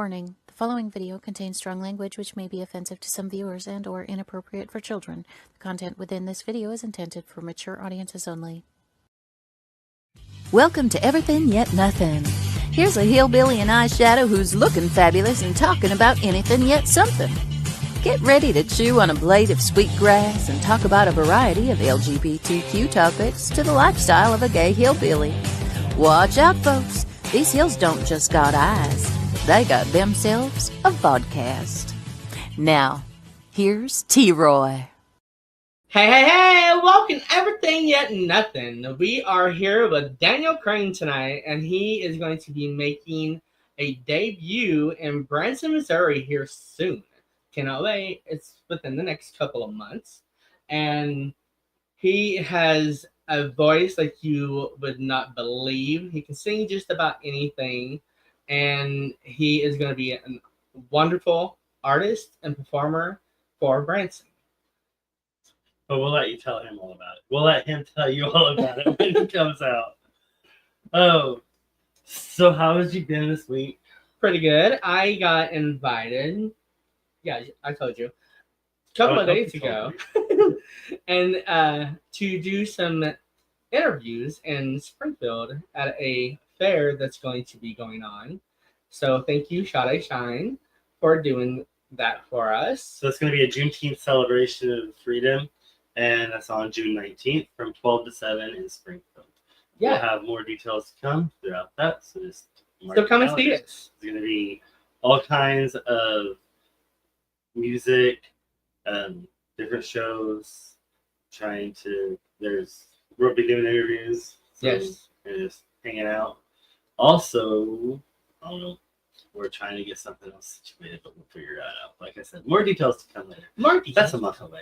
Warning, the following video contains strong language which may be offensive to some viewers and or inappropriate for children. The content within this video is intended for mature audiences only. Welcome to Everything Yet Nothin. Here's a hillbilly in eyeshadow who's looking fabulous and talking about anything yet something. Get ready to chew on a blade of sweet grass and talk about a variety of LGBTQ topics to the lifestyle of a gay hillbilly. Watch out, folks. These hills don't just got eyes. They got themselves a vodcast. Now, here's T-Roy. Hey, welcome to Everything Yet Nothin. We are here with Daniel Crane tonight, and he is going to be making a debut in Branson, Missouri here soon. Cannot wait. It's within the next couple of months. And he has a voice like you would not believe. He can sing just about anything. And he is going to be a wonderful artist and performer for Branson. But we'll let you tell him all about it. We'll let him tell you all about it when it comes out. Oh, so how has you been this week? Pretty good. I got invited. Yeah, I told you. A couple of days ago. And to do some interviews in Springfield at a fair that's going to be going on. So thank you, Sade Shine, for doing that for us. So it's going to be a Juneteenth celebration of freedom, and that's on June 19th from 12 to 7 in Springfield. Yeah. We'll have more details to come throughout that. So just come and see us. It's going to be all kinds of music, different shows, we'll be doing interviews. So, yes. And just hanging out. Also, I don't know, we're trying to get something else situated, but we'll figure that out. Like I said, more details to come later. That's a month away.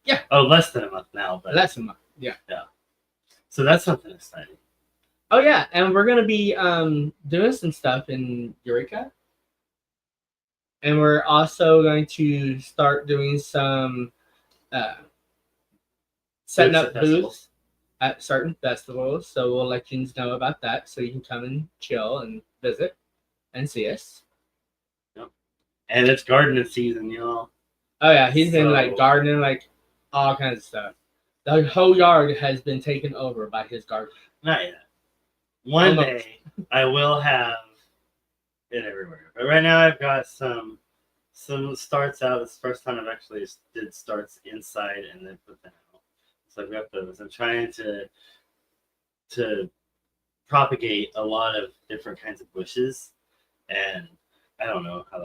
Yeah. Oh, less than a month now. But less than a month. Yeah. Yeah. So that's something exciting. Oh, yeah. And we're going to be doing some stuff in Eureka. And we're also going to start doing some setting up booths at certain festivals. So we'll let you know about that. So you can come and chill and visit and see us. Yep. And it's gardening season, y'all. Oh, yeah. He's been gardening, all kinds of stuff. The whole yard has been taken over by his garden. Not yet. One day I will have it everywhere. But right now I've got some starts out. It's the first time I've actually did starts inside and then put them out. So I've got those. I'm trying to propagate a lot of different kinds of bushes, and I don't know how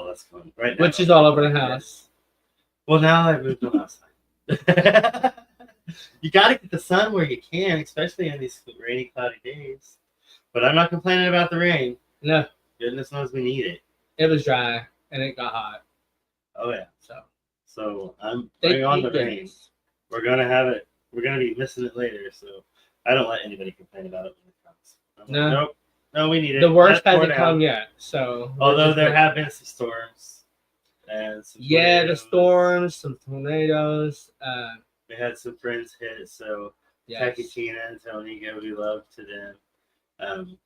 that's going right now. Which is all over the house. Well, now I've moved them outside. You got to get the sun where you can, especially on these rainy, cloudy days. But I'm not complaining about the rain. No. Goodness knows we need it. It was dry, and it got hot. Oh, yeah. So I'm bring on the rain. We're going to have it. We're going to be missing it later, so I don't let anybody complain about it when it comes. No, we need it. The worst hasn't come yet, so. Although there have been some storms. And some tornadoes. The storms, some tornadoes. We had some friends hit, so Becky, Tina, and Tony, we love to them.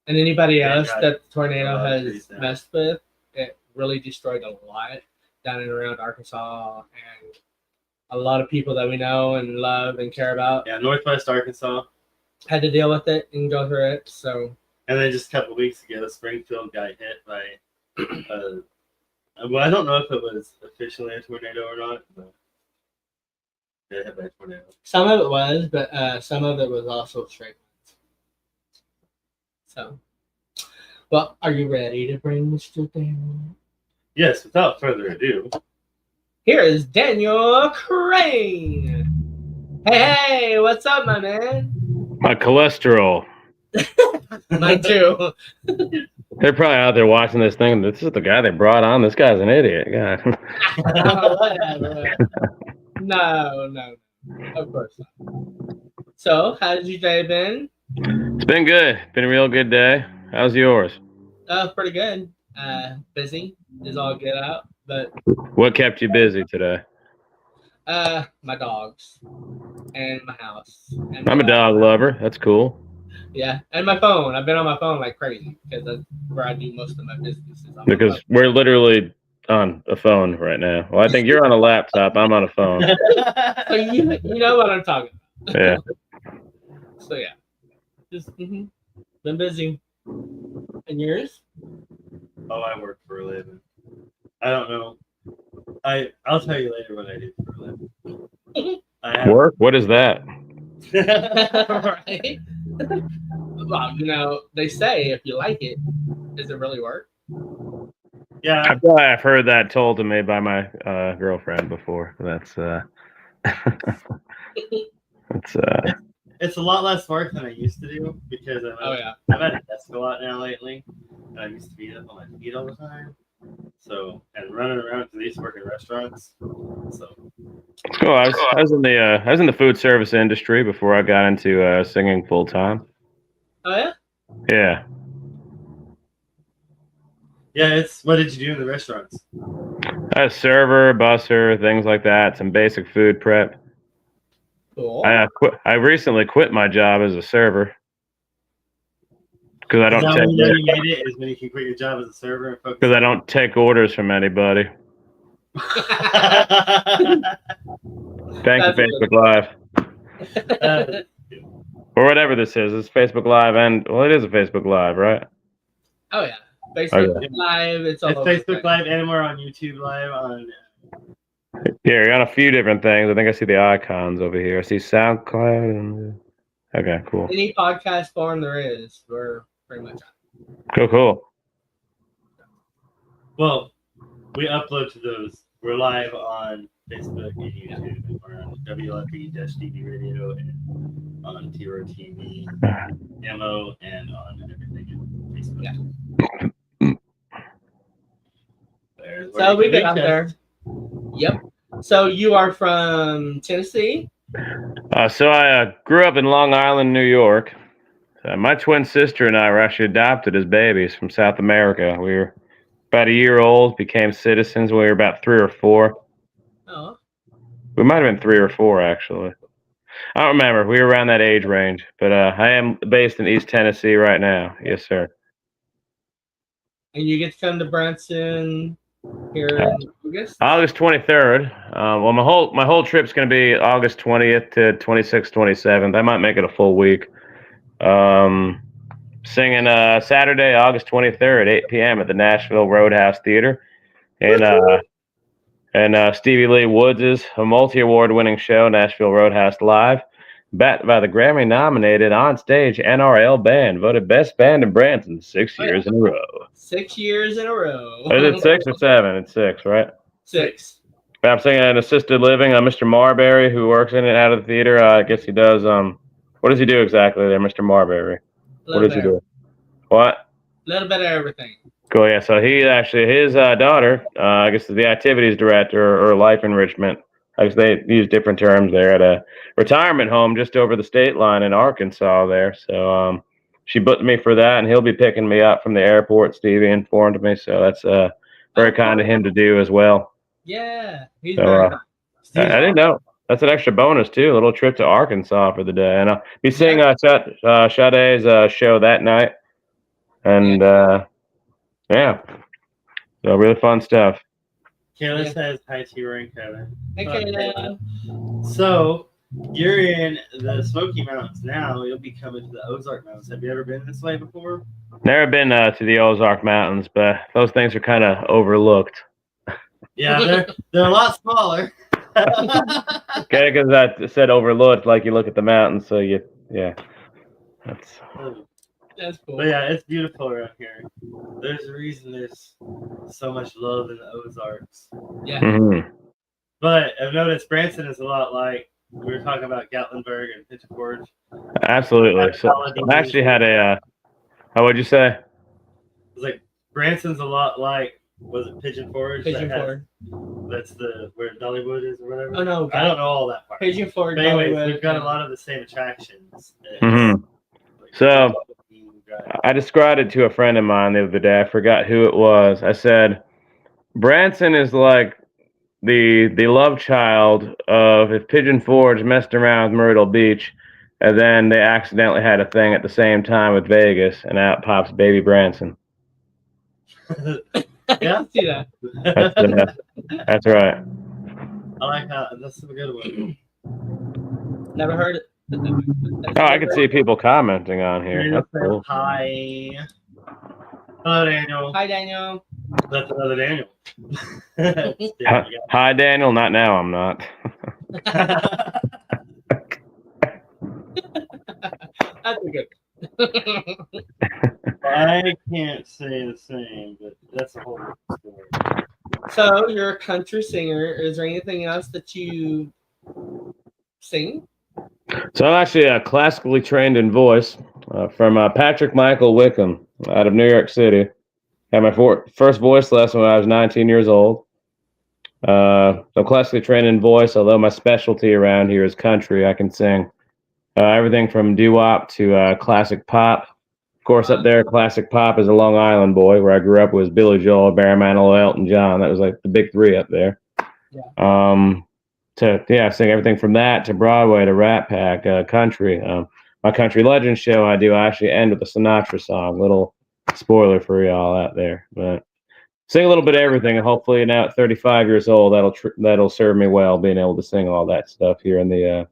And anybody else that the tornado has messed with, it really destroyed a lot down and around Arkansas, and a lot of people that we know and love and care about. Yeah, Northwest Arkansas had to deal with it and go through it. So. And then just a couple of weeks ago, Springfield got hit by. Well, I don't know if it was officially a tornado or not, but. Hit by a tornado. Some of it was, but some of it was also straight lines. So, well, are you ready to bring Mr. Daniel? Yes, without further ado. Here is Daniel Crane. Hey, what's up, my man? My cholesterol. Mine too. They're probably out there watching this thing. This is the guy they brought on. This guy's an idiot. God. Whatever. No, of course not. So, how's your day been? It's been good. Been a real good day. How's yours? Pretty good. Busy is all get out, but. What kept you busy today? My dogs and my house. And I'm a dog lover. That's cool. Yeah, and my phone. I've been on my phone like crazy because that's where I do most of my business. Is on my Because phone. we're literally on a phone right now. Well, I think you're on a laptop. I'm on a phone. So you know what I'm talking about. Yeah. So yeah, just been busy. And yours? Oh, I work for a living. I don't know. I'll tell you later what I do for a living. I have Work? What is that? Right? Well, they say if you like it, does it really work? Yeah, I feel like I've heard that told to me by my girlfriend before. That's it's a lot less work than I used to do because I've had a desk a lot now lately, and I used to be up on my feet all the time. So and running around because I used to work in restaurants. So it's cool. I was in the food service industry before I got into singing full time. Oh yeah. Yeah. Yeah, what did you do in the restaurants? I was server, busser, things like that. Some basic food prep. Cool. I recently quit my job as a server because I don't take. You know you made it is when you can quit your job as a server and focus. Because I don't take orders from anybody. Thank you, Facebook Live. Or whatever this is. It's Facebook Live, and well, it is a Facebook Live, right? Oh yeah, Facebook Live. It's Facebook Live, and we're on YouTube Live on. Yeah, you're on a few different things. I think I see the icons over here. I see SoundCloud. And... Okay, cool. Any podcast form there is, we're pretty much on. Cool. Well, we upload to those. We're live on Facebook and YouTube. And we're on WLP-TV Radio and on Tiro TV, MO, and on everything on Facebook. Yeah. So we get out there. Yep. So you are from Tennessee? So I grew up in Long Island, New York. My twin sister and I were actually adopted as babies from South America. We were about a year old, became citizens when we were about 3 or 4. Oh. We might have been 3 or 4, actually. I don't remember. We were around that age range. But I am based in East Tennessee right now. Yes, sir. And you get to come to Branson here in August? August 23rd. Well, my whole trip's going to be August 20th to 26th, 27th. I might make it a full week. Singing Saturday, August 23rd, 8 p.m. at the Nashville Roadhouse Theater. And Stevie Lee Woods' a multi-award-winning show, Nashville Roadhouse Live, backed by the Grammy-nominated onstage NRL band, voted best band in Branson 6 years in a row. 6 years in a row. Is it 6 or 7? It's 6, right? 6. But I'm singing an assisted living. Mr. Marbury, who works in and out of the theater, I guess he does. What does he do exactly there, Mr. Marbury? What does he do? What? A little bit of everything. Cool, yeah. So he actually, his daughter, I guess, is the activities director or life enrichment. I guess they use different terms there at a retirement home just over the state line in Arkansas there. So she booked me for that, and he'll be picking me up from the airport. Stevie informed me, so that's very kind of him to do as well. Yeah, he's very nice. I didn't know. That's an extra bonus too. A little trip to Arkansas for the day, and I'll be seeing Sade's show that night. And yeah, so really fun stuff. Kayla says hi to you and Kevin. Hey, Kayla. So you're in the Smoky Mountains now. You'll be coming to the Ozark Mountains. Have you ever been this way before? Never been to the Ozark Mountains, but those things are kind of overlooked. Yeah, they're a lot smaller. Okay, because I said overlooked, like you look at the mountains, so that's cool. But yeah, it's beautiful around here. There's a reason there's so much love in the Ozarks. Yeah. Mm-hmm. But I've noticed Branson is a lot like we were talking about Gatlinburg and Pigeon Forge. Absolutely. So I actually had what'd you say? It's like Branson's a lot like, was it Pigeon Forge? Pigeon Forge. That's where Dollywood is or whatever. Oh no, I don't know all that part. Pigeon Forge. But anyways, we've got a lot of the same attractions. Mm-hmm. So I described it to a friend of mine the other day. I forgot who it was. I said, Branson is like the love child of if Pigeon Forge messed around with Myrtle Beach, And then they accidentally had a thing at the same time with Vegas, and out pops baby Branson. Yeah. See that? That's right. I like that. That's a good one. Never heard it. Oh, I can see people commenting on here. Daniel That's says cool. hi. Hello, Daniel. Hi, Daniel. That's another Daniel. Hi, Daniel. Not now. I'm not. That's a good. I can't say the same, but that's a whole different story. So you're a country singer. Is there anything else that you sing? So I'm actually classically trained in voice from Patrick Michael Wickham out of New York City. Had my first voice lesson when I was 19 years old. So I'm classically trained in voice, although my specialty around here is country. I can sing everything from doo-wop to classic pop. Of course, up there, classic pop is a Long Island boy. Where I grew up was Billy Joel, Barry Manilow, Elton John. That was like the big three up there. Yeah. I sing everything from that to Broadway to Rat Pack, country. My country legend show I actually end with a Sinatra song. Little spoiler for y'all out there, but sing a little bit of everything, and hopefully now at 35 years old, that'll serve me well, being able to sing all that stuff here in the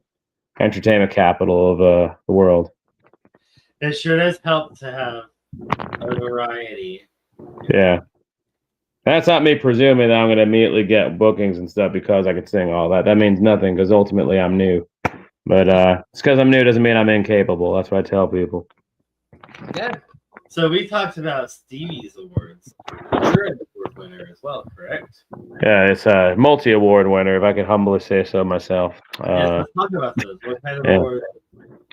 entertainment capital of the world. It sure does help to have a variety. Yeah. That's not me presuming that I'm going to immediately get bookings and stuff because I could sing all that. That means nothing because ultimately I'm new. But it's because I'm new doesn't mean I'm incapable. That's what I tell people. Yeah. So we talked about Stevie's awards. You're an award winner as well, correct? Yeah, it's a multi-award winner, if I could humbly say so myself. Yes, let's talk about those. What kind of awards?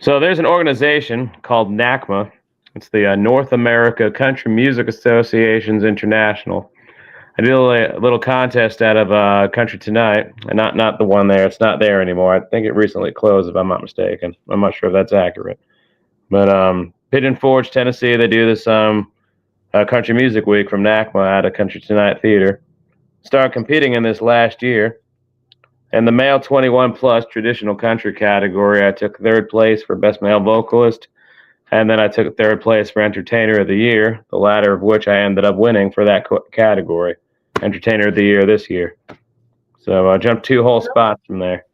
So there's an organization called NACMA. It's the North America Country Music Associations International. I did a little contest out of Country Tonight, and not the one there. It's not there anymore. I think it recently closed, if I'm not mistaken. I'm not sure if that's accurate. But Pigeon Forge, Tennessee, they do this Country Music Week from NACMA at a Country Tonight Theater. Started competing in this last year. In the male 21 plus traditional country category, I took third place for Best Male Vocalist, and then I took third place for Entertainer of the Year, the latter of which I ended up winning for that category, Entertainer of the Year this year. So I jumped 2 whole spots from there.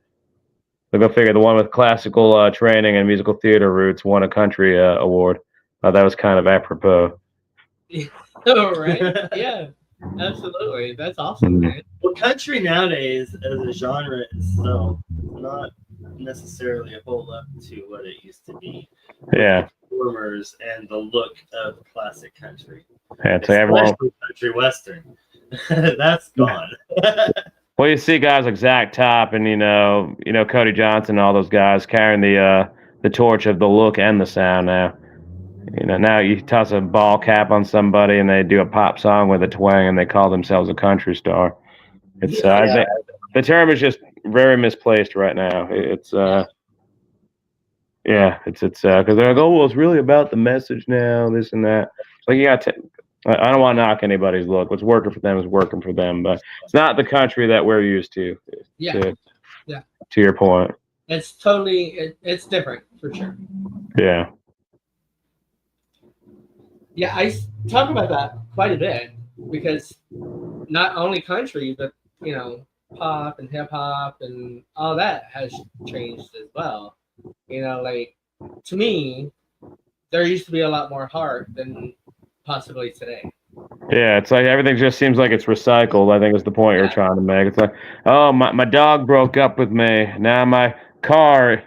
So go figure, the one with classical training and musical theater roots won a country award. That was kind of apropos. All right. Yeah. Absolutely. That's awesome, man. Well, country nowadays as a genre is still not necessarily a whole lot to what it used to be. Yeah. Performers and the look of classic country. Yeah, so everyone. Country western. That's gone. Well, you see guys like Zach Top and you know Cody Johnson and all those guys carrying the torch of the look and the sound now. Now you toss a ball cap on somebody and they do a pop song with a twang and they call themselves a country star. It's I think the term is just very misplaced right now. It's because they're like, oh well, it's really about the message now, this and that. Like you got to. I don't want to knock anybody's look. What's working for them is working for them, but it's not the country that we're used to. To your point, it's totally it's different for sure. Yeah. Yeah, I talk about that quite a bit because not only country, but pop and hip hop and all that has changed as well. Like to me, there used to be a lot more heart than possibly today. Yeah, it's like everything just seems like it's recycled. I think is the point you're trying to make. It's like, oh, my dog broke up with me. Now my car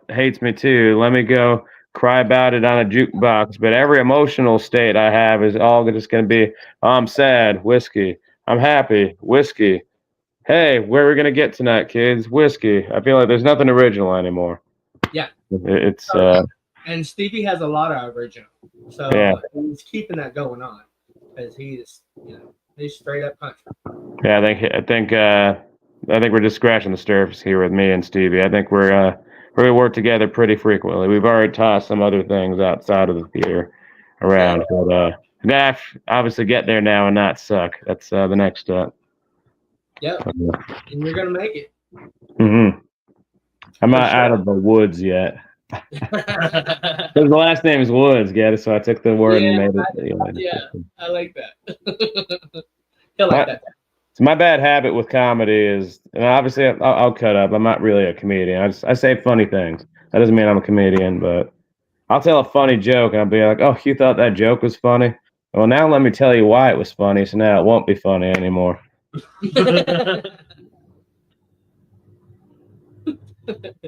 hates me too. Let me go cry about it on a jukebox. But every emotional state I have is all just going to be, oh, I'm sad, whiskey. I'm happy, whiskey. Hey, where are we going to get tonight, kids? Whiskey. I feel like there's nothing original anymore. Yeah. It's and Stevie has a lot of original. So he's keeping that going on because he's straight up country. Yeah, I think we're just scratching the surface here with me and Stevie. I think we work together pretty frequently. We've already tossed some other things outside of the theater around, but I gotta obviously get there now and not suck. That's the next step. Yep, and you're gonna make it. Mm-hmm. I'm not out of the woods yet. Yeah, Because the last name is Woods, get it? So I took the word and made it. I like that. He'll like that. So my bad habit with comedy is, and obviously I'll cut up. I'm not really a comedian. I say funny things. That doesn't mean I'm a comedian, but I'll tell a funny joke and I'll be like, "Oh, you thought that joke was funny? Well, now let me tell you why it was funny. So now it won't be funny anymore."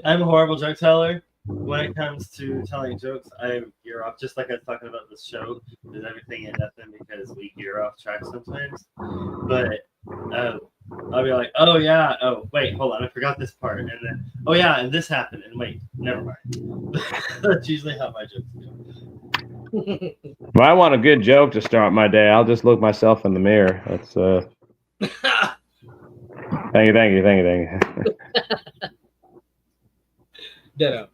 I'm a horrible joke teller. When it comes to telling jokes, I gear off, just like I was talking about this show. There's everything and nothing because we gear off track sometimes. But I'll be like, oh yeah, oh wait, hold on, I forgot this part, and then oh yeah, and this happened, and wait, never mind. That's usually how my jokes go. If I want a good joke to start my day, I'll just look myself in the mirror. That's Thank you. Ditto.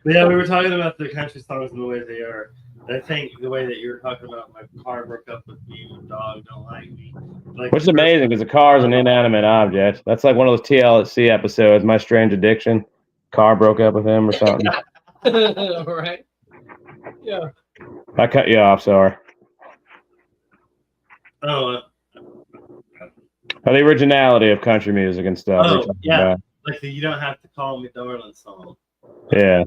Yeah, we were talking about the country songs and the way they are. I think the way that you were talking about my car broke up with me, my dog don't like me. Like, which is amazing because a car is an inanimate object. That's like one of those TLC episodes, My Strange Addiction. Car broke up with him or something. Right. Yeah. I cut you off, sorry. Oh, The originality of country music and stuff. oh yeah. Like the You Don't Have to Call Me Darling song. Yeah.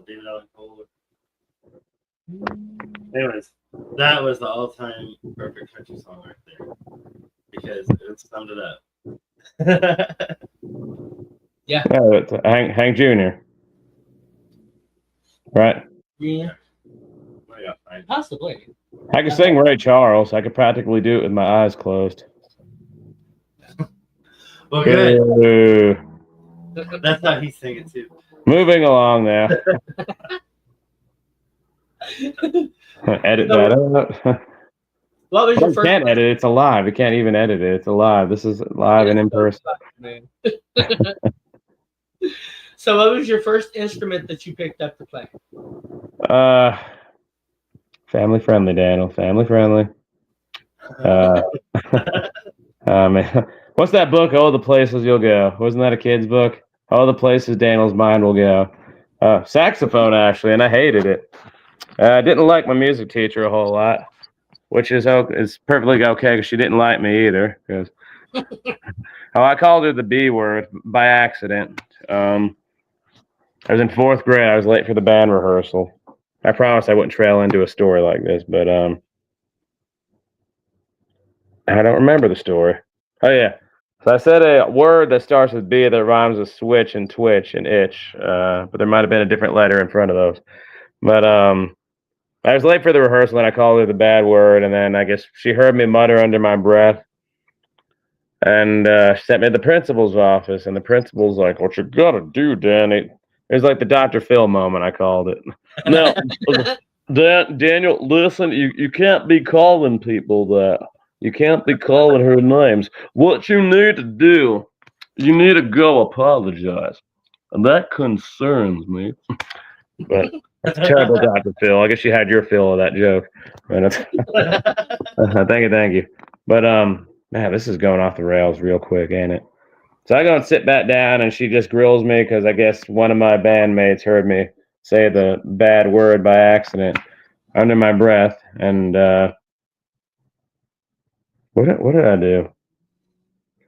David Allen Cole. Anyways, that was the all-time perfect country song right there because it summed it up. Yeah. It's Hank Jr. Right? Yeah. Possibly. I could sing Ray Charles. I could practically do it with my eyes closed. Well, good. Ooh. That's how he's singing too. Moving along now. Edit that out. What was your You first? can't edit it. It's alive. You can't even edit it. It's alive. This is live and in person. So, what was your first instrument that you picked up to play? Family friendly, Daniel. Family friendly. Man. What's that book? Oh, the Places You'll Go. Wasn't that a kid's book? Oh, the places Daniel's mind will go. Saxophone, actually, and I hated it. I didn't like my music teacher a whole lot, which is perfectly okay because she didn't like me either. Because I called her the B word by accident. I was in 4th grade. I was late for the band rehearsal. I promised I wouldn't trail into a story like this, but I don't remember the story. Oh, yeah. So I said a word that starts with B that rhymes with switch and twitch and itch, but there might have been a different letter in front of those. But I was late for the rehearsal, and I called her the bad word, and then I guess she heard me mutter under my breath, and she sent me to the principal's office, and the principal's like, "What you gotta do, Danny?" It was like the Dr. Phil moment, I called it. Now, Daniel, listen, you can't be calling people that. You can't be calling her names. What you need to do, you need to go apologize. And that concerns me. But that's terrible, Dr. Phil. I guess you had your fill of that joke. Thank you. But man, this is going off the rails real quick, ain't it? So I go and sit back down, and she just grills me because I guess one of my bandmates heard me say the bad word by accident under my breath, and what did I do?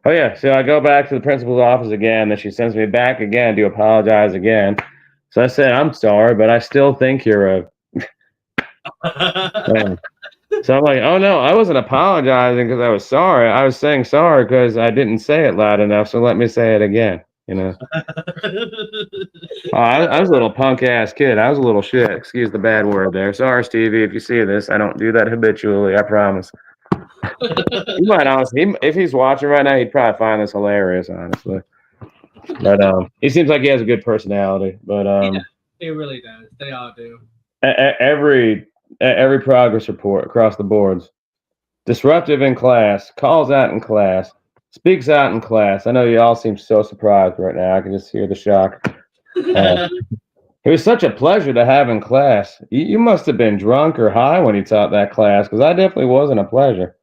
Oh yeah, so I go back to the principal's office again, then she sends me back again to apologize again. So I said, "I'm sorry, but I still think you're a..." So I'm like, "Oh no, I wasn't apologizing because I was sorry. I was saying sorry because I didn't say it loud enough, so let me say it again." You know? I was a little punk ass kid. I was a little shit. Excuse the bad word there. Sorry, Stevie, if you see this. I don't do that habitually, I promise. You might honestly, if he's watching right now, he'd probably find this hilarious, honestly. But he seems like he has a good personality. But he really does. They all do. Every progress report across the boards, disruptive in class, calls out in class, speaks out in class. I know you all seem so surprised right now. I can just hear the shock. It was such a pleasure to have in class. You must have been drunk or high when you taught that class, because I definitely wasn't a pleasure.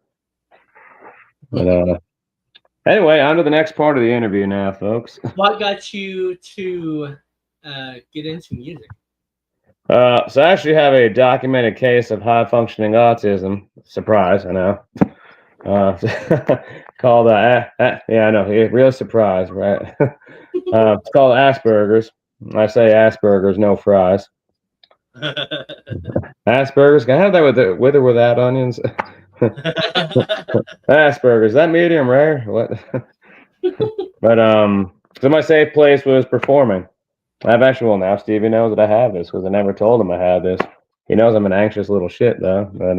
But Anyway, on to the next part of the interview now, folks. What got you to get into music? So I actually have a documented case of high functioning autism. Surprise, I know. Called yeah, I know, real surprise, right? It's called Asperger's. I say Asperger's, no fries. Asperger's. Can I have that with or without onions? Asperger's. Is that medium rare? What? But so my safe place was performing. I've actually, well, now Stevie knows that I have this because I never told him I had this. He knows I'm an anxious little shit though. But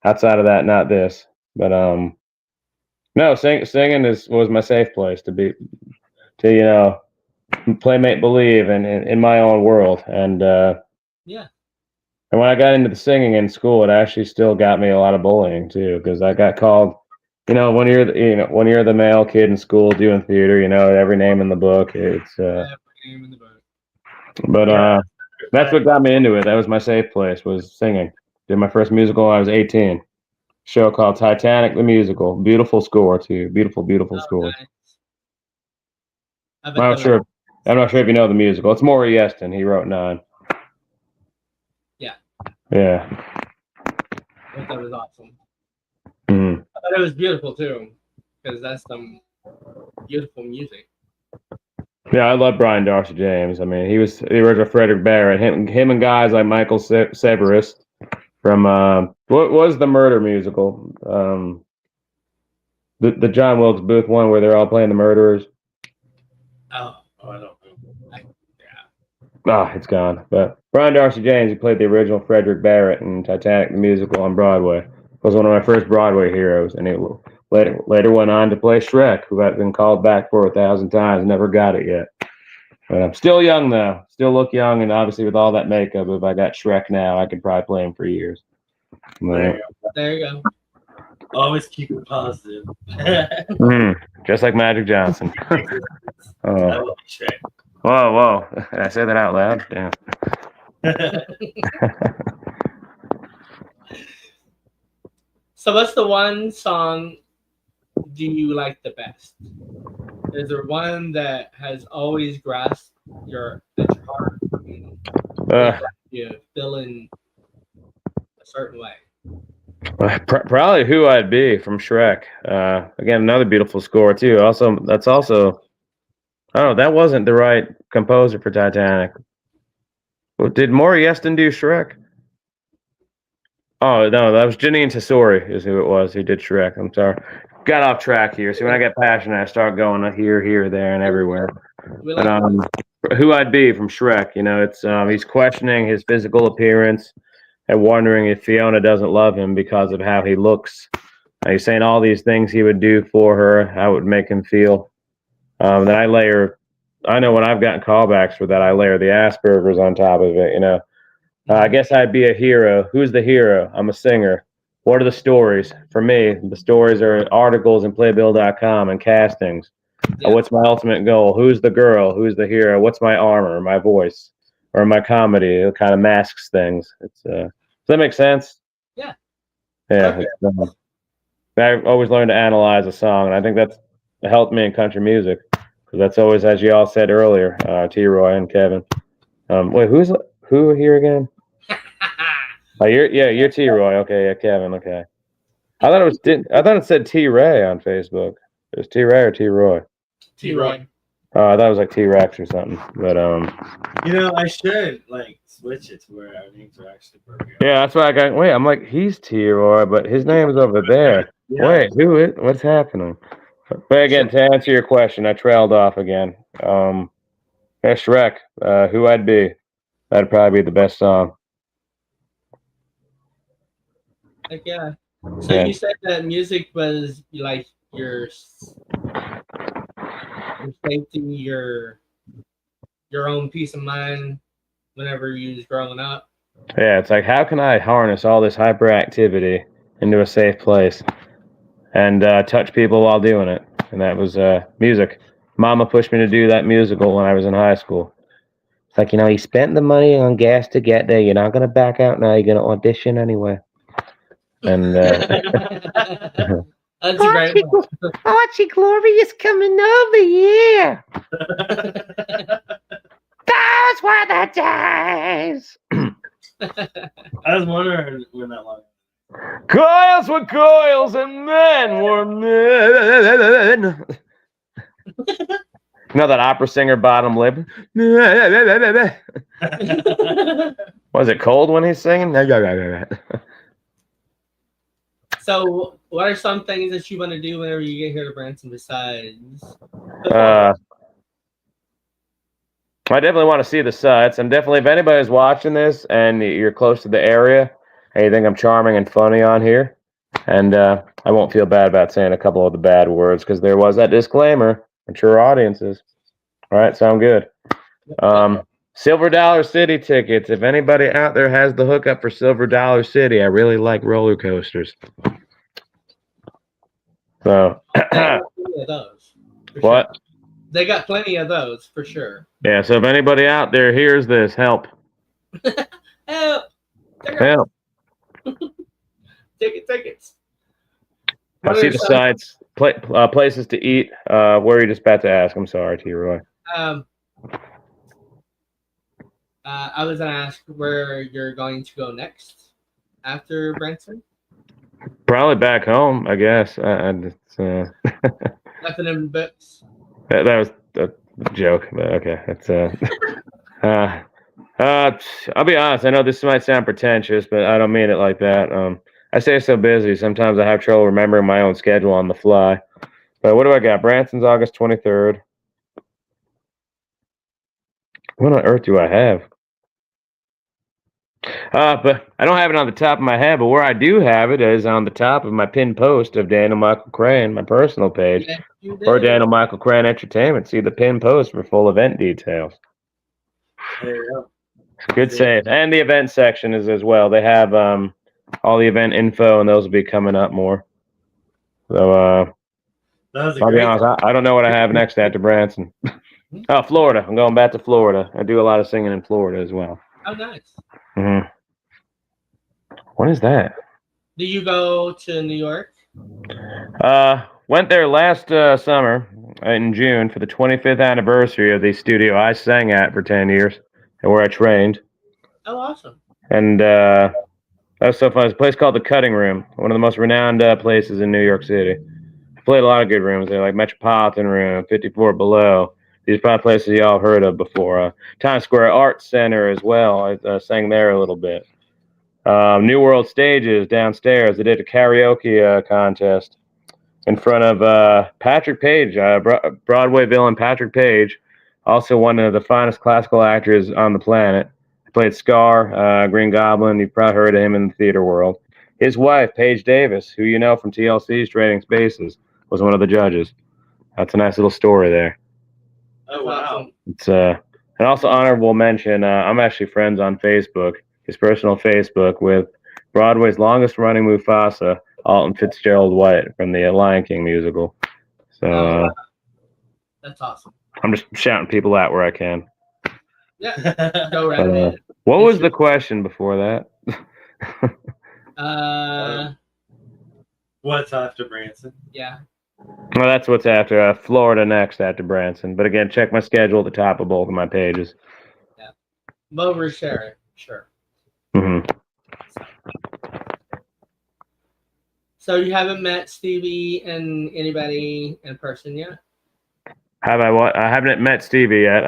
outside of that, not this. But no, singing was my safe place to play make believe in my own world. And yeah. And when I got into the singing in school, it actually still got me a lot of bullying too, because I got called, when you're the male kid in school doing theater, every name in the book. It's Every name in the book. But that's what got me into it. That was my safe place, was singing. Did my first musical when I was 18. Show called Titanic the Musical. Beautiful score too. Beautiful score. Nice. I'm not sure if you know the musical. It's Maury Yeston. He wrote 9. Yeah. Yeah. I thought that was awesome. Mm. I thought it was beautiful too, because that's some beautiful music. Yeah, I love Brian Darcy James. I mean, he was the original Frederick Barrett. Him and guys like Michael Severus from what was the Murder musical? The John Wilkes Booth one where they're all playing the murderers. Oh, I don't know. It's gone. But Brian Darcy James, he played the original Frederick Barrett in Titanic the Musical on Broadway. Was one of my first Broadway heroes, and he later went on to play Shrek, who had been called back for 1,000 times, never got it yet. But I'm still young though, still look young, and obviously with all that makeup, if I got Shrek now, I could probably play him for years. There you go. Always keep it positive. Just like Magic Johnson. I will be Shrek. Whoa. Did I say that out loud? Damn. So what's the one song do you like the best? Is there one that has always grasped your heart and you feeling a certain way? Probably Who I'd Be from Shrek. Again, another beautiful score too. That's also I don't know, that wasn't the right composer for Titanic. Did Maury Yeston do Shrek? Oh no, that was Janine Tesori is who it was who did Shrek. I'm sorry. Got off track here. See, when I get passionate, I start going here, there, and everywhere. But Who I'd Be from Shrek, it's he's questioning his physical appearance and wondering if Fiona doesn't love him because of how he looks. He's saying all these things he would do for her, how it would make him feel. Then I know when I've gotten callbacks for that, I layer the Asperger's on top of it, I guess I'd be a hero. Who's the hero? I'm a singer. What are the stories? For me, the stories are articles in Playbill.com and castings. Yeah. What's my ultimate goal? Who's the girl? Who's the hero? What's my armor? My voice? Or my comedy? It kind of masks things. Does that make sense? Yeah. Yeah. Okay. I've always learned to analyze a song, and I think that's helped me in country music. Because that's always, as you all said earlier, T-Roy and Kevin. Wait, who here again? You're T-Roy. Okay, yeah, Kevin. Okay. I thought it said T-Ray on Facebook. It was T-Ray or T-Roy? T-Roy. I thought it was like T-Rex or something. But I should switch it to where our names are actually broken. Yeah, that's why I got. Wait, I'm like, he's T-Roy, but his name is over there. Yeah. Wait, what's happening? But again, to answer your question, I trailed off again. Shrek, Who I'd Be. That'd probably be the best song. Heck yeah. So you said that music was like your safety, your own peace of mind whenever you was growing up. Yeah, it's like, how can I harness all this hyperactivity into a safe place and touch people while doing it? And that was music. Mama pushed me to do that musical when I was in high school. It's like, you spent the money on gas to get there. You're not going to back out now. You're going to audition anyway. And That's a great one. Archie Glory is coming over here. Those were the days. I was wondering when that line. Coils were coils and men were men. You know that opera singer bottom lip? Was it cold when he's singing? So, what are some things that you want to do whenever you get here to Branson besides? I definitely want to see the sights. And definitely, if anybody's watching this and you're close to the area and you think I'm charming and funny on here, and I won't feel bad about saying a couple of the bad words because there was that disclaimer. Mature audiences. All right, sound good. Silver Dollar City tickets. If anybody out there has the hookup for Silver Dollar City, I really like roller coasters. So, those, what? Sure. They got plenty of those for sure. Yeah, so if anybody out there hears this, help. Help! Help. Tickets. I see the sites, places to eat. Where are you just about to ask? I'm sorry, T-Roy. I was going to ask where you're going to go next after Branson. Probably back home, I guess. Nothing in books. That was a joke, but okay. That's I'll be honest. I know this might sound pretentious, but I don't mean it like that. I stay so busy. Sometimes I have trouble remembering my own schedule on the fly. But what do I got? Branson's August 23rd. What on earth do I have? But I don't have it on the top of my head, but where I do have it is on the top of my pinned post of Daniel Michael Crane, my personal page, or Daniel Michael Crane Entertainment. See the pinned post for full event details. There you go. Good save. And the event section is as well. They have all the event info, and those will be coming up more. So I'll be honest, I don't know what I have next after Branson. Oh, Florida. I'm going back to Florida. I do a lot of singing in Florida as well. Oh, nice. Mm-hmm. What is that? Do you go to New York? Went there last summer in June for the 25th anniversary of the studio I sang at for 10 years and where I trained. Oh, awesome. And that was so fun. It's a place called the Cutting Room, one of the most renowned places in New York City. I played a lot of good rooms there, like Metropolitan Room, 54 Below. These are probably places y'all have heard of before. Times Square Arts Center as well. I sang there a little bit. New World Stages downstairs. They did a karaoke contest in front of Patrick Page, Broadway villain Patrick Page, also one of the finest classical actors on the planet. He played Scar, Green Goblin. You've probably heard of him in the theater world. His wife, Paige Davis, who you know from TLC's Trading Spaces, was one of the judges. That's a nice little story there. Oh, wow. It's and also honorable mention, I'm actually friends on Facebook, his personal Facebook, with Broadway's longest running Mufasa, Alton Fitzgerald White from the Lion King musical. So that's awesome. I'm just shouting people out where I can. Yeah, go right ahead. What was the question before that? What's after Branson? Yeah. Well, that's what's after Florida next after Branson. But again, check my schedule at the top of both of my pages. Yeah. Over share it. Sure. Mm-hmm. So you haven't met Stevie and anybody in person yet? Have I what? I haven't met Stevie yet.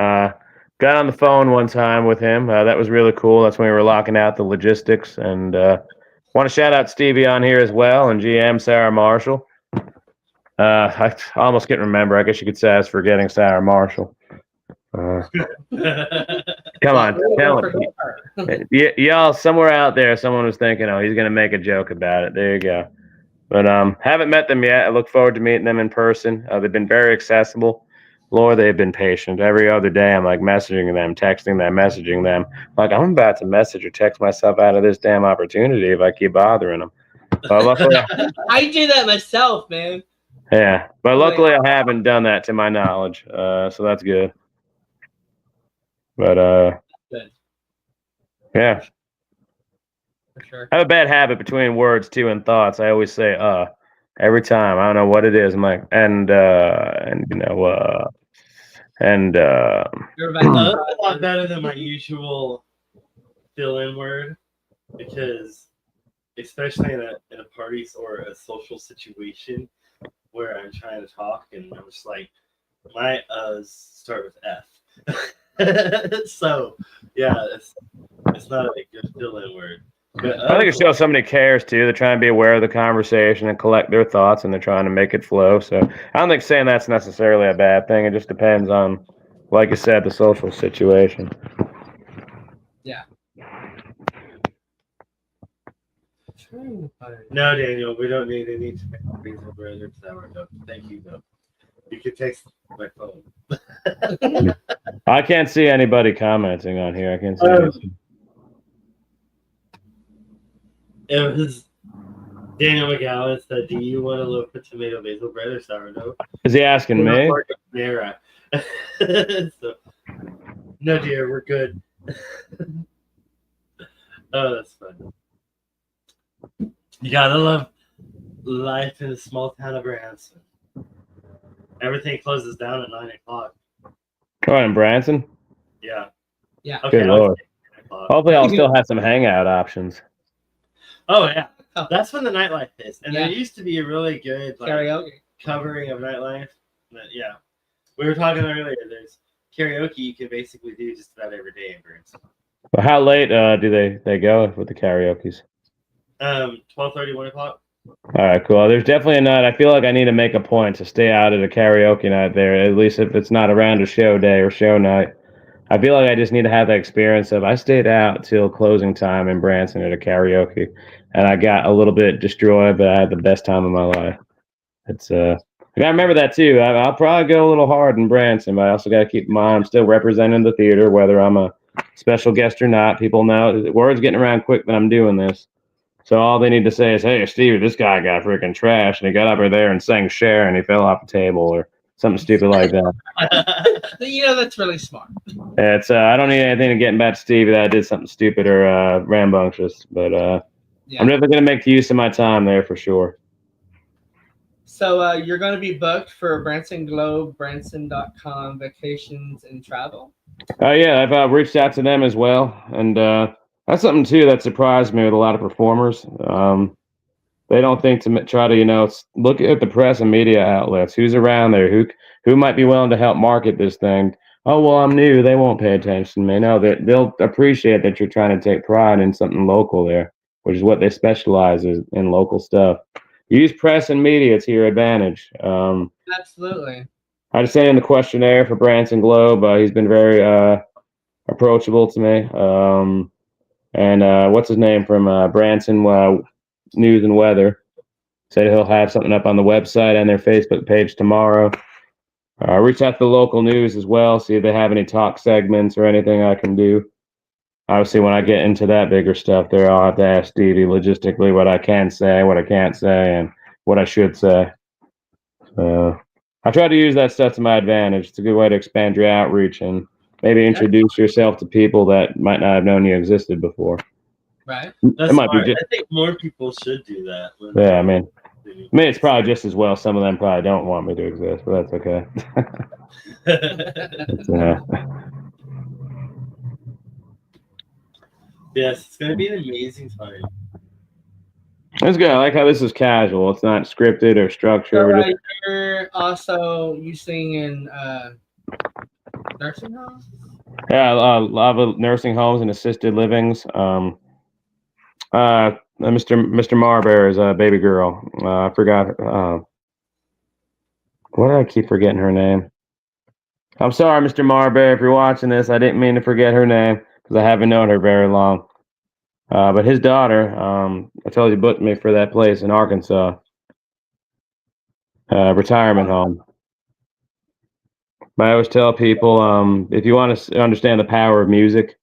Got on the phone one time with him. That was really cool. That's when we were locking out the logistics. And want to shout out Stevie on here as well and GM Sarah Marshall. I almost can't remember. I guess you could say I was forgetting Sarah Marshall. Come on, tell him. Y'all, somewhere out there, someone was thinking, oh, he's going to make a joke about it. There you go. But haven't met them yet. I look forward to meeting them in person. They've been very accessible. Lord, they've been patient. Every other day, I'm like messaging them, texting them, messaging them. Like, I'm about to message or text myself out of this damn opportunity if I keep bothering them. Luckily, I do that myself, man. Yeah, but luckily I haven't done that to my knowledge, so that's good. But good. Yeah. For sure. I have a bad habit between words too and thoughts. I always say every time. I don't know what it is. I'm like, and You're That's about a lot better than my usual fill-in word, because especially in a party or a social situation where I'm trying to talk and I'm just like, my start with F. So yeah, it's not a good fill-in word. But I think it shows somebody cares too. They're trying to be aware of the conversation and collect their thoughts, and they're trying to make it flow. So I don't think saying that's necessarily a bad thing. It just depends on, like you said, the social situation. Yeah. No, Daniel, we don't need any tomato bread or sourdough. Thank you, though. You can text my phone. I can't see anybody commenting on here. I can't see. Anything. It was Daniel McGowan said, "Do you want a loaf of tomato basil bread or sourdough?" Is he asking me? So, no, dear, we're good. Oh, that's fun. You gotta love life in the small town of Branson. Everything closes down at 9 o'clock. Oh, in Branson? Yeah. Yeah. Okay. Good Lord. Hopefully, I'll still have some hangout options. Oh yeah, that's when the nightlife is, and Yeah. there used to be a really good Karaoke. covering of nightlife. But yeah, we were talking earlier. There's karaoke you can basically do just about every day in Branson. Well, how late do they go with the karaoke's? 12:30, 1 o'clock. All right, cool. There's definitely a night. I feel like I need to make a point to stay out at a karaoke night there, at least if it's not around a show day or show night. I feel like I just need to have that experience of I stayed out till closing time in Branson at a karaoke, and I got a little bit destroyed, but I had the best time of my life. It's I gotta remember that too. I'll probably go a little hard in Branson, but I also gotta keep in mind I'm still representing the theater, whether I'm a special guest or not. People know word's getting around quick that I'm doing this. So all they need to say is, "Hey, Stevie, this guy got freaking trash, and he got up there and sang Cher, and he fell off the table," or something stupid like that. You know, that's really smart. It's I don't need anything to get back to Stevie that I did something stupid or rambunctious, but Yeah. I'm definitely gonna make use of my time there for sure. So you're going to be booked for Branson Globe, Branson.com, vacations and travel. Oh yeah, I've reached out to them as well, and that's something too that surprised me with a lot of performers. They don't think to try to look at the press and media outlets. Who's around there? Who might be willing to help market this thing? Oh well, I'm new. They won't pay attention to me. No, they'll appreciate that you're trying to take pride in something local there, which is what they specialize in local stuff. Use press and media to your advantage. Absolutely. I just sent in the questionnaire for Branson Globe. He's been very approachable to me. And what's his name from Branson News and Weather said he'll have something up on the website and their Facebook page tomorrow. Reach out to the local news as well, see if they have any talk segments or anything I can do. Obviously, when I get into that bigger stuff there, I'll have to ask Stevie logistically what I can say, what I can't say, and what I should say. I try to use that stuff to my advantage. It's a good way to expand your outreach and maybe introduce yourself to people that might not have known you existed before. Right. That's It might smart. be just, I think more people should do that. yeah, I mean, it's probably just as well. Some of them probably don't want me to exist, but that's okay. Yes, it's going to be an amazing time. It's good. I like how this is casual. It's not scripted or structured. So you sing in nursing homes? Yeah, a lot of nursing homes and assisted livings. Mr. Marbury's baby girl. I forgot. What did I keep forgetting her name? I'm sorry, Mr. Marbury, if you're watching this. I didn't mean to forget her name because I haven't known her very long. But his daughter, I told you, booked me for that place in Arkansas, retirement home. But I always tell people, if you want to understand the power of music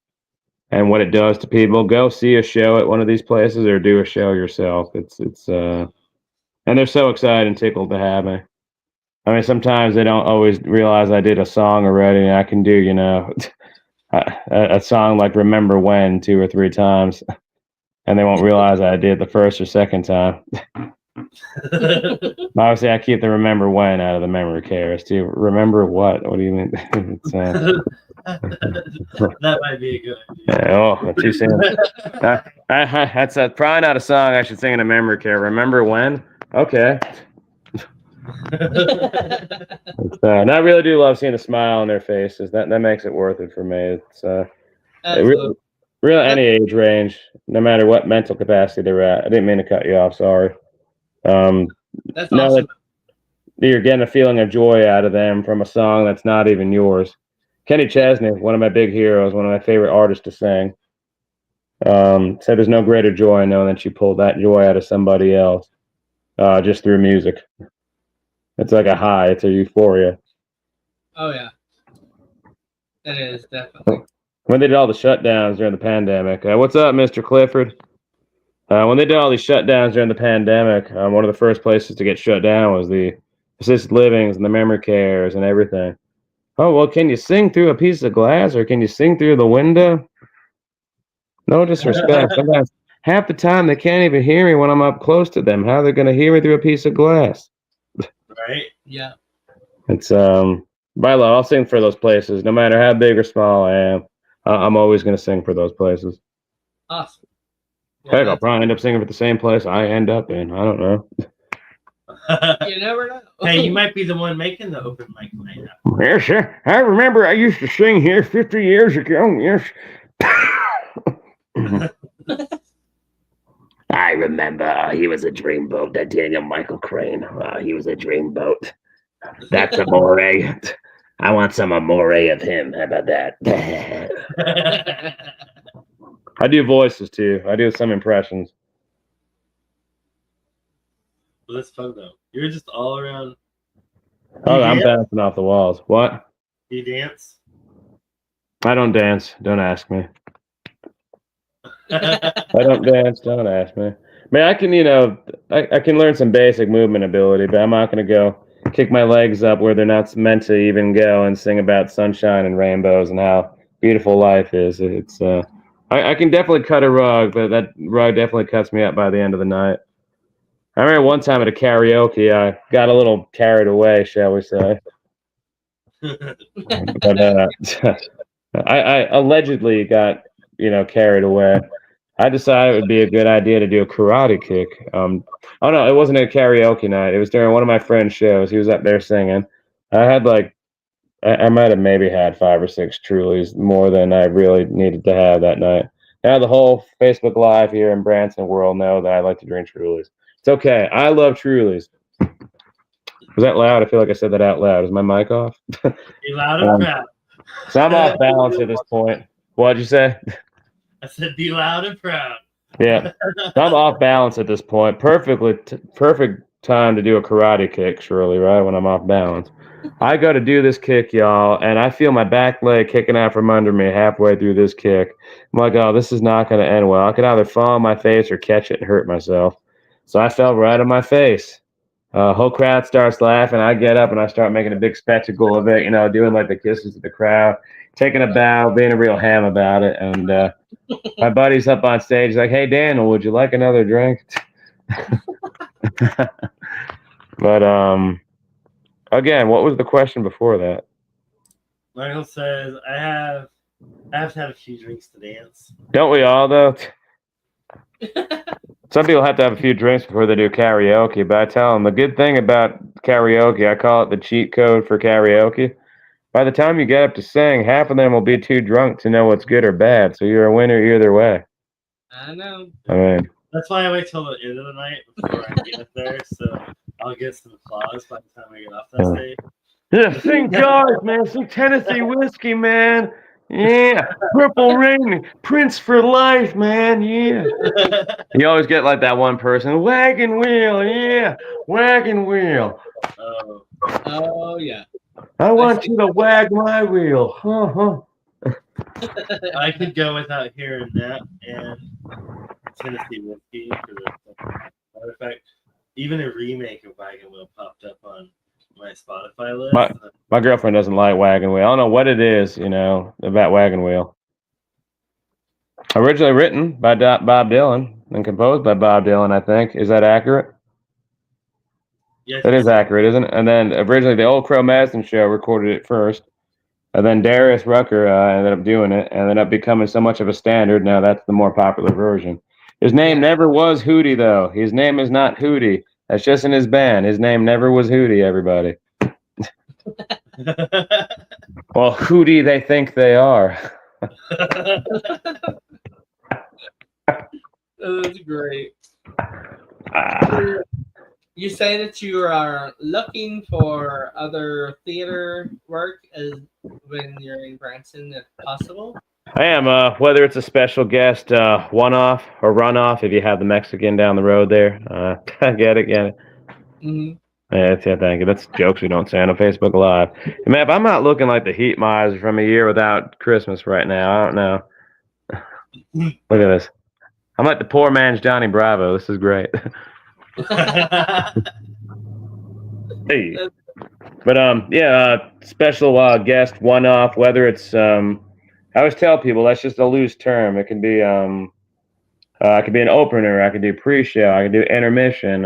and what it does to people, go see a show at one of these places or do a show yourself. And they're so excited and tickled to have me. I mean, sometimes they don't always realize I did a song already, and I can do, a song like Remember When 2 or 3 times, and they won't realize I did the first or second time. Obviously, I keep the remember when out of the memory care. Do you remember what? What do you mean? That might be a good idea. Oh, too soon. That's probably not a song I should sing in a memory care. Remember when? Okay. And I really do love seeing a smile on their faces. That makes it worth it for me. It's really any age range, no matter what mental capacity they're at. I didn't mean to cut you off. Sorry. That's awesome. You're getting a feeling of joy out of them from a song that's not even yours. Kenny Chesney, one of my big heroes, one of my favorite artists to sing, said there's no greater joy in knowing that you pulled that joy out of somebody else just through music. It's like a high. It's a euphoria. Oh, yeah. It is, definitely. When they did all the shutdowns during the pandemic. What's up, Mr. Clifford? When they did all these shutdowns during the pandemic, one of the first places to get shut down was the assisted livings and the memory cares and everything. Oh, well, can you sing through a piece of glass or can you sing through the window? No disrespect. Sometimes half the time they can't even hear me when I'm up close to them. How are they going to hear me through a piece of glass? Right? Yeah. It's by law, I'll sing for those places, no matter how big or small I am. I'm always going to sing for those places. Awesome. Heck, I'll probably end up singing for the same place I end up in. I don't know. You never know. Hey, you might be the one making the open mic night now. Yes, sir. I remember I used to sing here 50 years ago. Yes. I remember he was a dreamboat, that Daniel Michael Crane. He was a dreamboat. That's amore. I want some amore of him. How about that? I do voices too. I do some impressions. Well, that's fun though. You're just all around. Oh, I'm bouncing off the walls. What? You dance? I don't dance. Don't ask me. I don't dance. Don't ask me. I mean, I can, I can learn some basic movement ability, but I'm not going to go kick my legs up where they're not meant to even go and sing about sunshine and rainbows and how beautiful life is. It's I can definitely cut a rug, but that rug definitely cuts me up by the end of the night. I remember one time at a karaoke, I got a little carried away, shall we say. But I allegedly got, carried away. I decided it would be a good idea to do a karate kick. Oh no, it wasn't a karaoke night. It was during one of my friend's shows. He was up there singing. I had I might have maybe had 5 or 6 Trulies, more than I really needed to have that night. Now the whole Facebook Live here in Branson world know that I like to drink Trulies. It's okay. I love Trulies. Was that loud? I feel like I said that out loud. Is my mic off? Be loud and proud. So I'm off balance at this point. What'd you say? I said be loud and proud. Yeah. So I'm off balance at this point. Perfect time to do a karate kick, surely, right? When I'm off balance. I go to do this kick, y'all, and I feel my back leg kicking out from under me halfway through this kick. I'm like, oh, this is not going to end well. I could either fall on my face or catch it and hurt myself. So I fell right on my face. Whole crowd starts laughing. I get up and I start making a big spectacle of it, doing like the kisses to the crowd, taking a bow, being a real ham about it. And my buddy's up on stage, like, hey, Daniel, would you like another drink? But again, what was the question before that? Michael says, I have to have a few drinks to dance. Don't we all, though? Some people have to have a few drinks before they do karaoke, but I tell them the good thing about karaoke, I call it the cheat code for karaoke. By the time you get up to sing, half of them will be too drunk to know what's good or bad, so you're a winner either way. I know. I mean, that's why I wait till the end of the night before I get there, so I'll get some applause by the time I get off that stage. Yeah, sing guys, man. Sing Tennessee whiskey, man. Yeah, Purple Rain, Prince for life, man. Yeah. You always get like that one person, wagon wheel, yeah, wagon wheel. Oh yeah. I want you to wag my wheel. I could go without hearing that and Tennessee whiskey for the matter of fact. Even a remake of Wagon Wheel popped up on my Spotify list. My girlfriend doesn't like Wagon Wheel. I don't know what it is, about Wagon Wheel. Originally written by Bob Dylan and composed by Bob Dylan, I think. Is that accurate? Yes, That is accurate, isn't it? And then originally the old Crow Madison show recorded it first. And then Darius Rucker ended up doing it and ended up becoming so much of a standard. Now that's the more popular version. His name never was Hootie, though. His name is not Hootie. That's just in his band. His name never was Hootie, everybody. Well, Hootie they think they are. That's great. You say that you are looking for other theater work as when you're in Branson, if possible. I am, whether it's a special guest, one-off or run-off, if you have the Mexican down the road there. Get it. Mm-hmm. Yeah, thank you. That's jokes we don't say on Facebook Live. Man, if I'm not looking like the heat miser from a year without Christmas right now, I don't know. Look at this. I'm like the poor man's Johnny Bravo. This is great. Hey. But special guest one-off, whether it's I always tell people that's just a loose term. It can be I could be an opener, I could do pre-show, I could do intermission,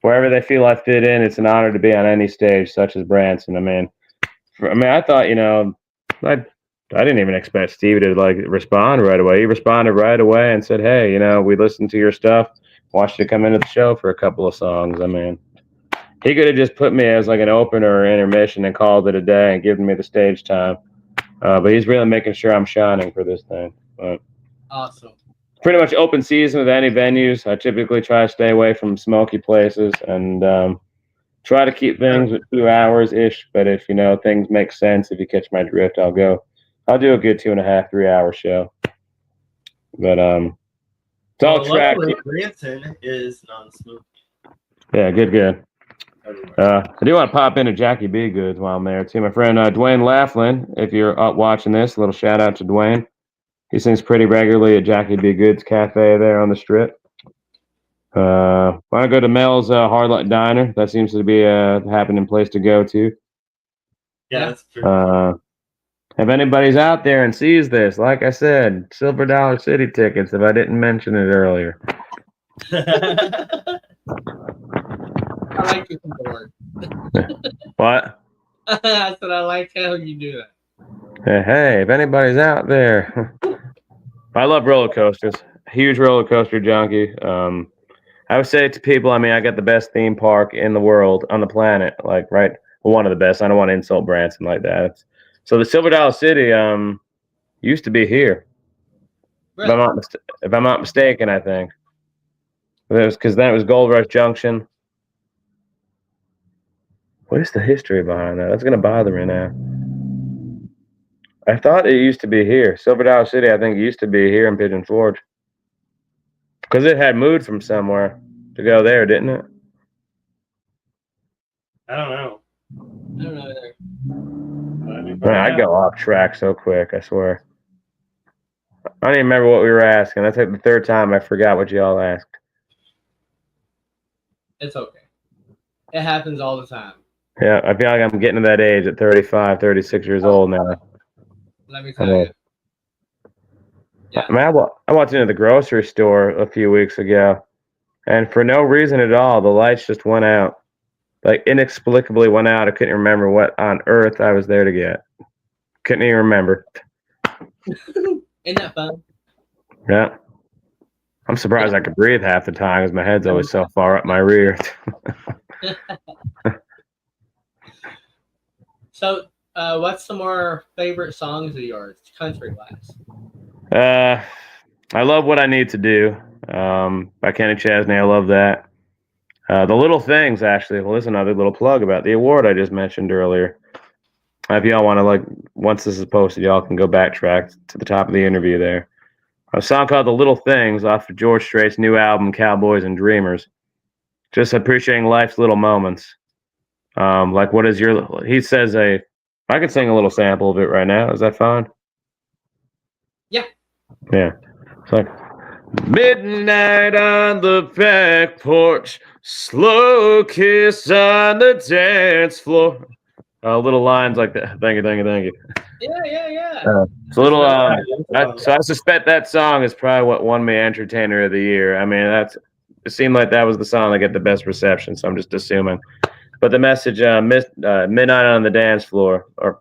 wherever they feel I fit in. It's an honor to be on any stage such as Branson. I thought, I didn't even expect Stevie to respond right away. He responded right away and said, "Hey, we listened to your stuff, watched you come into the show for a couple of songs." He could have just put me as like an opener or intermission and called it a day and given me the stage time. But he's really making sure I'm shining for this thing. But awesome. Pretty much open season with any venues. I typically try to stay away from smoky places and try to keep things at 2 hours ish. But if things make sense, if you catch my drift, I'll do a good 2.5, 3 hour show. But it's all track. Branson is non-smoky. Yeah, good. I do want to pop into Jackie B. Goods while I'm there too. My friend Dwayne Laughlin, if you're watching this, a little shout out to Dwayne. He sings pretty regularly at Jackie B. Goods Cafe there on the Strip. Want to go to Mel's Hard Luck Diner? That seems to be a happening place to go to. Yeah, that's true. If anybody's out there and sees this, like I said, Silver Dollar City tickets, if I didn't mention it earlier. I like your word. What? I said I like how you do that. Hey, if anybody's out there. I love roller coasters. Huge roller coaster junkie. I would say to people, I got the best theme park in the world, on the planet. One of the best. I don't want to insult Branson like that. So the Silver Dollar City used to be here. Really? If I'm not mistaken, I think. Because then it was Gold Rush Junction. What is the history behind that? That's going to bother me now. I thought it used to be here. Silver Dollar City, I think, used to be here in Pigeon Forge. Because it had moved from somewhere to go there, didn't it? I don't know. I don't know either. I go off track so quick, I swear. I don't even remember what we were asking. That's like the third time I forgot what y'all asked. It's okay. It happens all the time. Yeah, I feel like I'm getting to that age at 35, 36 years old now. Let me tell you. Yeah. I walked into the grocery store a few weeks ago, and for no reason at all, the lights just went out. Inexplicably went out. I couldn't remember what on earth I was there to get. Couldn't even remember. Isn't that fun? Yeah. I'm surprised I could breathe half the time because my head's always so far up my rear. So, what's some more favorite songs of yours, country-wise? I love What I Need to Do by Kenny Chesney. I love that. The Little Things, actually. Well, there's another little plug about the award I just mentioned earlier. If y'all want to, once this is posted, y'all can go backtrack to the top of the interview there. A song called The Little Things off of George Strait's new album, Cowboys and Dreamers. Just appreciating life's little moments. What is your... He says I could sing a little sample of it right now. Is that fine? Yeah. Yeah. It's like... Midnight on the back porch, slow kiss on the dance floor. Little lines like that. Thank you. Yeah. It's a little. I suspect that song is probably what won me Entertainer of the Year. it seemed like that was the song that got the best reception, so I'm just assuming. But the message, midnight on the dance floor, or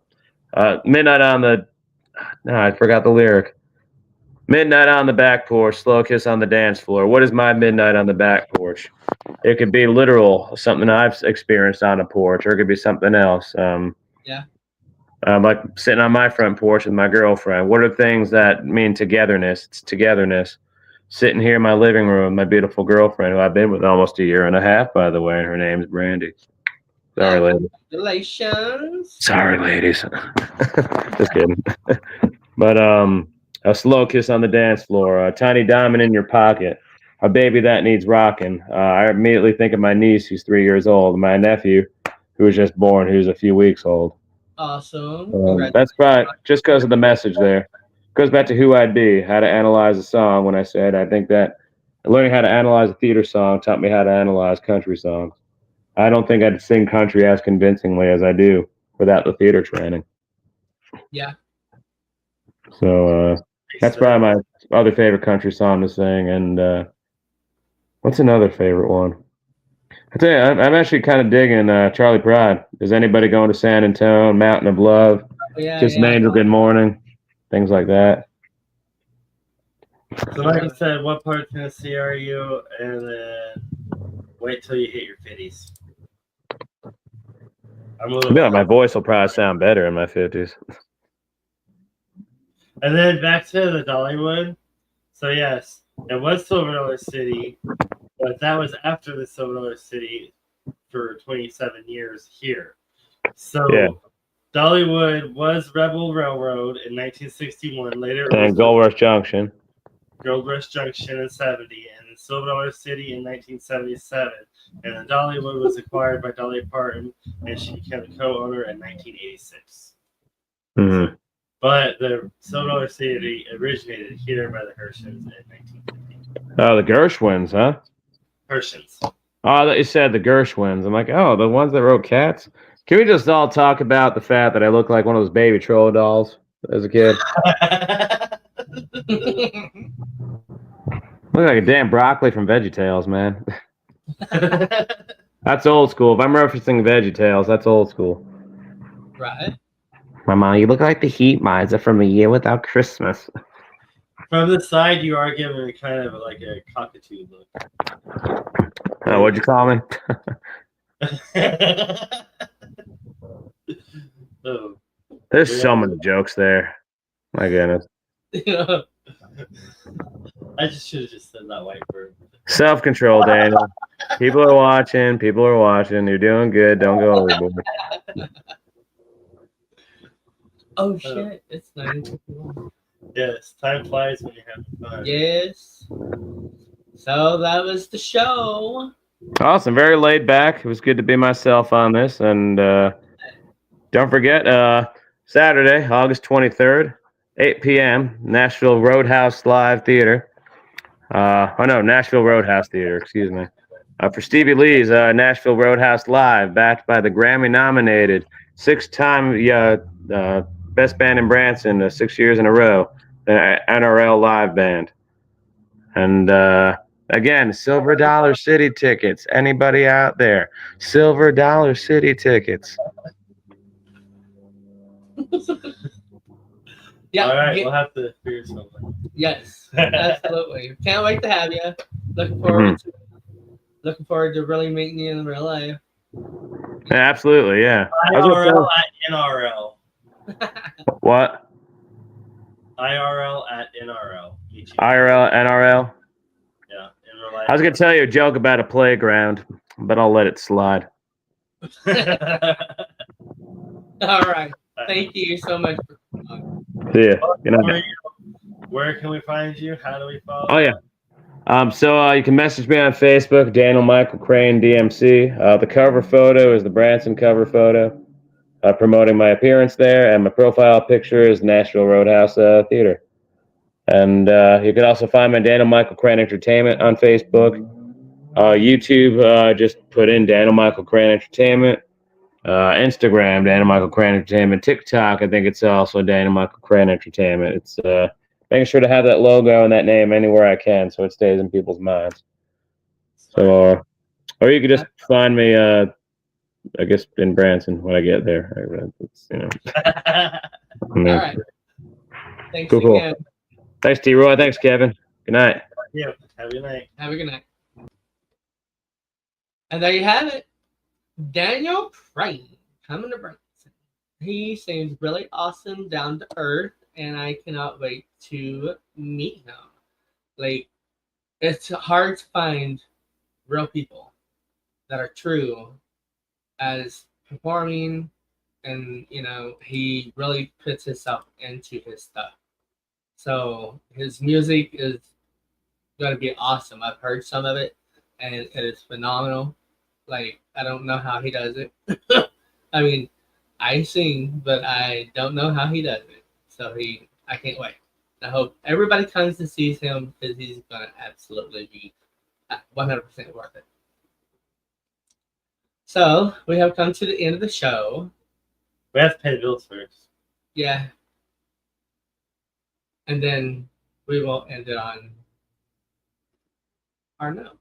midnight on the, no, I forgot the lyric. Midnight on the back porch, slow kiss on the dance floor. What is my midnight on the back porch? It could be literal, something I've experienced on a porch, or it could be something else. Yeah. Like sitting on my front porch with my girlfriend. What are things that mean togetherness? It's togetherness. Sitting here in my living room, my beautiful girlfriend, who I've been with almost a year and a half, by the way, and her name's Brandy. Sorry, ladies. Congratulations. Sorry, ladies. Just kidding. But a slow kiss on the dance floor, a tiny diamond in your pocket, a baby that needs rocking. I immediately think of my niece, who's 3 years old, my nephew, who was just born, who's a few weeks old. Awesome. That's right, just because of the message there. Goes back to who I'd be, how to analyze a song. When I said, I think that learning how to analyze a theater song taught me how to analyze country songs. I don't think I'd sing country as convincingly as I do without the theater training. Yeah. So that's probably my other favorite country song to sing. And what's another favorite one? I tell you, I'm actually kind of digging Charlie Pride. Is anybody going to San Antonio? Mountain of Love, Kiss an Angel, Good Morning, things like that. So like I said, what part of Tennessee are you? And then wait till you hit your 50s. My voice will probably sound better in my 50s. And then back to the Dollywood. So yes, it was Silver Dollar City, but that was after the Silver Dollar City for 27 years here. So yeah. Dollywood was Rebel Railroad in 1961. Later, and Gold Rush Junction. Gold Rush Junction in 70, and then Silver Dollar City in 1977. And then Dollywood was acquired by Dolly Parton, and she became the co-owner in 1986. Mm-hmm. But the Silver Dollar City originated here by the Hershins in 1950. Oh, the Gershwins, huh? Hershins. Oh, I thought you said the Gershwins. I'm like, oh, the ones that wrote Cats? Can we just all talk about the fact that I look like one of those baby troll dolls as a kid? Look like a damn broccoli from VeggieTales, man. That's old school. If I'm referencing VeggieTales, that's old school. Right. My mom, you look like the Heat Miser from A Year Without Christmas. From the side, you are giving kind of like a cockatoo look. What'd you call me? Oh, There's so many jokes there. My goodness. I just should have just said that white bird. Self-control, Daniel. People are watching. You're doing good. Don't go overboard. Oh shit! It's 9:51. Yes, time flies when you're having fun. Yes. So that was the show. Awesome. Very laid back. It was good to be myself on this. And don't forget, Saturday, August 23rd, 8 p.m., Nashville Roadhouse Live Theater. Nashville Roadhouse Theater, excuse me. For Stevie Lee's Nashville Roadhouse Live, backed by the Grammy-nominated, 6-time Best Band in Branson, 6 years in a row, the NRL Live Band. And again, Silver Dollar City tickets. Anybody out there? Silver Dollar City tickets. Yeah. All right, we'll have to figure something. Yes, absolutely. Can't wait to have you. Looking forward to really meeting you in real life. Yeah, absolutely, yeah. IRL at NRL. What? IRL at NRL. IRL at NRL? Yeah. In real life. I was going to tell you a joke about a playground, but I'll let it slide. All right. Thank you so much for coming. See ya. Where can we find you? How do we follow? Oh, yeah. So you can message me on Facebook, Daniel Michael Crane DMC. The cover photo is the Branson cover photo, promoting my appearance there, and my profile picture is Nashville Roadhouse Theater. And you can also find me Daniel Michael Crane Entertainment on Facebook. YouTube, just put in Daniel Michael Crane Entertainment. Instagram, Daniel Michael Crane Entertainment. TikTok, I think it's also Daniel Michael Crane Entertainment. It's making sure to have that logo and that name anywhere I can so it stays in people's minds. So, or you could just find me, I guess, in Branson when I get there. It's, you know. All right. Thanks Cool. again. Thanks, T-Roy. Thanks, Kevin. Good night. Yeah. Have a good night. Have a good night. And there you have it. Daniel Crane coming to Branson. He seems really awesome, down to earth, and I cannot wait to meet him. Like, it's hard to find real people that are true as performing, and you know, he really puts himself into his stuff. So his music is going to be awesome. I've heard some of it, and it is phenomenal. Like, I don't know how he does it. I mean, I sing, but I don't know how he does it. So I can't wait. I hope everybody comes and sees him, because he's going to absolutely be 100% worth it. So we have come to the end of the show. We have to pay the bills first. Yeah. And then we will end it on our note.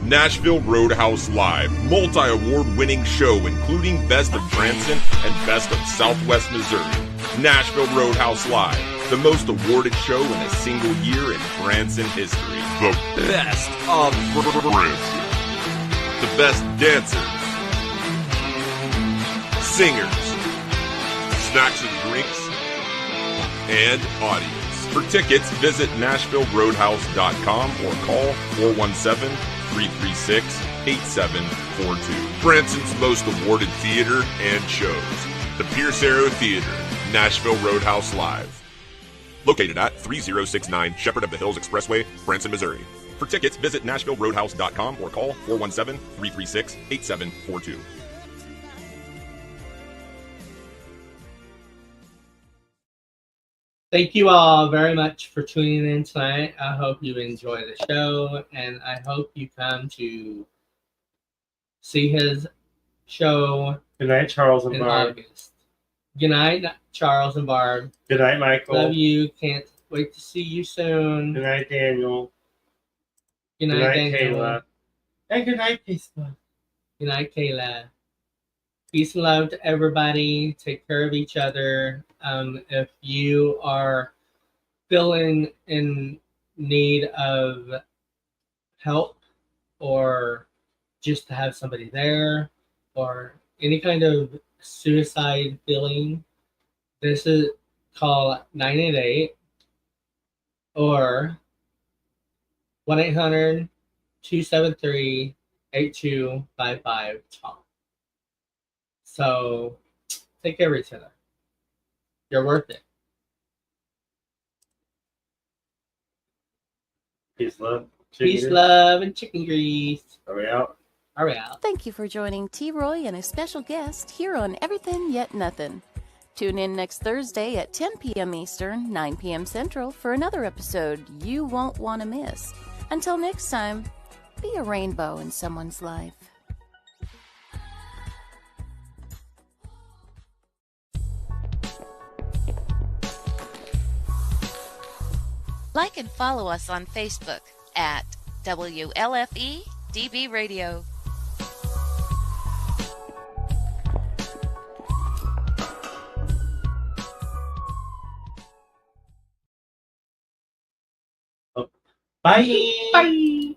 Nashville Roadhouse Live, multi-award winning show including Best of Branson and Best of Southwest Missouri. Nashville Roadhouse Live, the most awarded show in a single year in Branson history. The best of Branson. The best dancers, singers, snacks and drinks, and audience. For tickets, visit NashvilleRoadhouse.com or call 417-336-8742. Branson's most awarded theater and shows. The Pierce Arrow Theater, Nashville Roadhouse Live. Located at 3069 Shepherd of the Hills Expressway, Branson, Missouri. For tickets, visit NashvilleRoadhouse.com or call 417-336-8742. Thank you all very much for tuning in tonight. I hope you enjoy the show, and I hope you come to see his show. Good night, Charles and in Barb. August. Good night, Charles and Barb. Good night, Michael. Love you. Can't wait to see you soon. Good night, Daniel. Good night, Daniel. Kayla. And good night, Peaceful. Good night, Kayla. Peace and love to everybody. Take care of each other. If you are feeling in need of help, or just to have somebody there, or any kind of suicide feeling, this is call 988 or 1-800-273-8255 talk. So take care of each other. You're worth it. Peace, love. Peace, love, and chicken grease. Are we out? Are we out? Thank you for joining T-Roy and a special guest here on Everythin Yet Nothin. Tune in next Thursday at 10 p.m. Eastern, 9 p.m. Central for another episode you won't want to miss. Until next time, Be a rainbow in someone's life. Like and follow us on Facebook at WLFE DB Radio. Bye. Bye.